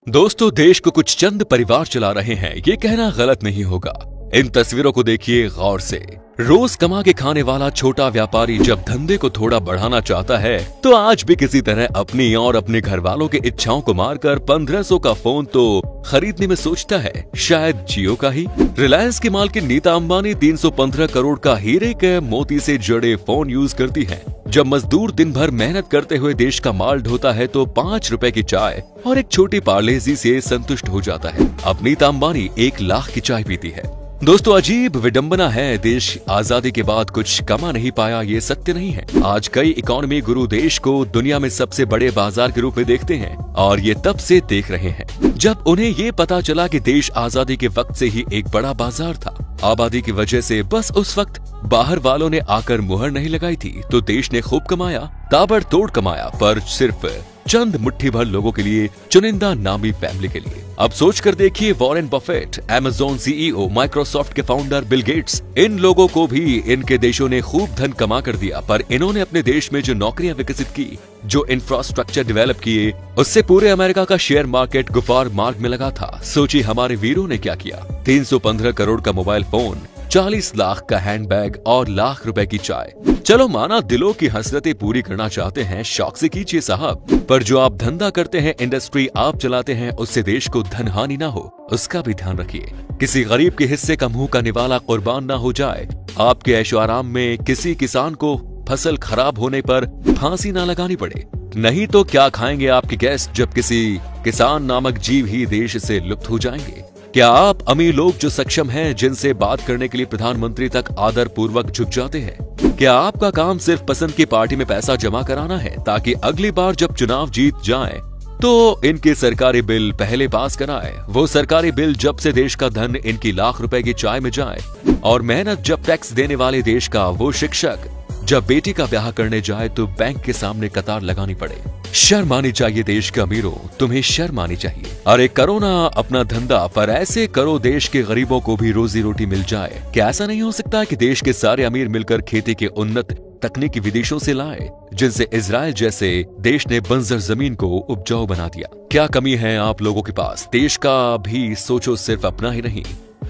दोस्तों, देश को कुछ चंद परिवार चला रहे हैं, ये कहना गलत नहीं होगा। इन तस्वीरों को देखिए गौर से। रोज कमा के खाने वाला छोटा व्यापारी जब धंधे को थोड़ा बढ़ाना चाहता है तो आज भी किसी तरह अपनी और अपने घर वालों की इच्छाओं को मारकर 1500 का फोन तो खरीदने में सोचता है, शायद जियो का ही। रिलायंस की मालकिन नीता अंबानी 315 करोड़ का हीरे के मोती से जड़े फोन यूज करती है। जब मजदूर दिन भर मेहनत करते हुए देश का माल ढोता है तो 5 रुपए की चाय और एक छोटी पार्लेजी से संतुष्ट हो जाता है। अब नीता अंबानी 1 लाख की चाय पीती है। दोस्तों, अजीब विडंबना है, देश आजादी के बाद कुछ कमा नहीं पाया, ये सत्य नहीं है। आज कई इकोनॉमी गुरु देश को दुनिया में सबसे बड़े बाजार के रूप में देखते हैं और ये तब से देख रहे हैं जब उन्हें ये पता चला कि देश आजादी के वक्त से ही एक बड़ा बाजार था। आबादी की वजह से बस उस वक्त बाहर वालों ने आकर मुहर नहीं लगाई थी तो देश ने खूब कमाया, ताबड़तोड़ कमाया, पर सिर्फ चंद मुट्ठी भर लोगों के लिए, चुनिंदा नामी फैमिली के लिए। अब सोच कर देखिए, Warren Buffett, Amazon CEO, Microsoft के फाउंडर बिल गेट्स, इन लोगों को भी इनके देशों ने खूब धन कमा कर दिया, पर इन्होंने अपने देश में जो नौकरियां विकसित की, जो इंफ्रास्ट्रक्चर डेवलप किए, उससे पूरे अमेरिका का शेयर मार्केट गुफार मार्ग में लगा था। सोचिए हमारे वीरों ने क्या किया। 315 करोड़ का मोबाइल फोन, 40 लाख का हैंडबैग और लाख रुपए की चाय। चलो माना दिलों की हसरतें पूरी करना चाहते हैं, शौक से कीजिए साहब, पर जो आप धंधा करते हैं, इंडस्ट्री आप चलाते हैं, उससे देश को धन हानि ना हो, उसका भी ध्यान रखिए। किसी गरीब के हिस्से का मुंह का निवाला कुर्बान ना हो जाए। आपके ऐशो आराम में किसी किसान को फसल खराब होने पर फांसी ना लगानी पड़े। नहीं तो क्या खाएंगे आपके गेस्ट जब किसी किसान नामक जीव ही देश से लुप्त हो जाएंगे। क्या आप अमीर लोग जो सक्षम हैं, जिनसे बात करने के लिए प्रधानमंत्री तक आदर पूर्वक झुक जाते हैं, क्या आपका काम सिर्फ पसंद की पार्टी में पैसा जमा कराना है ताकि अगली बार जब चुनाव जीत जाए तो इनके सरकारी बिल पहले पास कराए? वो सरकारी बिल जब से देश का धन इनकी लाख रुपए की चाय में जाए और मेहनत जब टैक्स देने वाले देश का वो शिक्षक जब बेटी का ब्याह करने जाए तो बैंक के सामने कतार लगानी पड़े। शर्म आनी चाहिए देश के अमीरों, तुम्हें शर्म आनी चाहिए। अरे करो ना अपना धंधा, पर ऐसे करो देश के गरीबों को भी रोजी रोटी मिल जाए। क्या ऐसा नहीं हो सकता कि देश के सारे अमीर मिलकर खेती के उन्नत तकनीकी विदेशों से लाए, जिनसे इजराइल जैसे देश ने बंजर जमीन को उपजाऊ बना दिया? क्या कमी है आप लोगों के पास? देश का भी सोचो, सिर्फ अपना ही नहीं।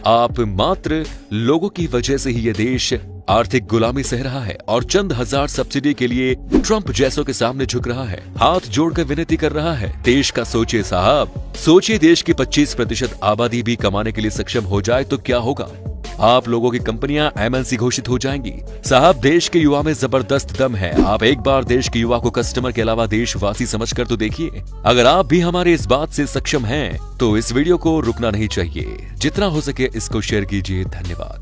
आप मात्र लोगों की वजह से ही ये देश आर्थिक गुलामी सह रहा है और चंद हजार सब्सिडी के लिए ट्रंप जैसों के सामने झुक रहा है, हाथ जोड़कर विनती कर रहा है। देश का सोचिए साहब, सोचिए देश की 25% आबादी भी कमाने के लिए सक्षम हो जाए तो क्या होगा? आप लोगों की कंपनियां एमएनसी घोषित हो जाएंगी। साहब, देश के युवा में जबरदस्त दम है। आप एक बार देश के युवा को कस्टमर के अलावा देशवासी समझकर तो देखिए। अगर आप भी हमारे इस बात से सक्षम हैं तो इस वीडियो को रुकना नहीं चाहिए। जितना हो सके इसको शेयर कीजिए। धन्यवाद।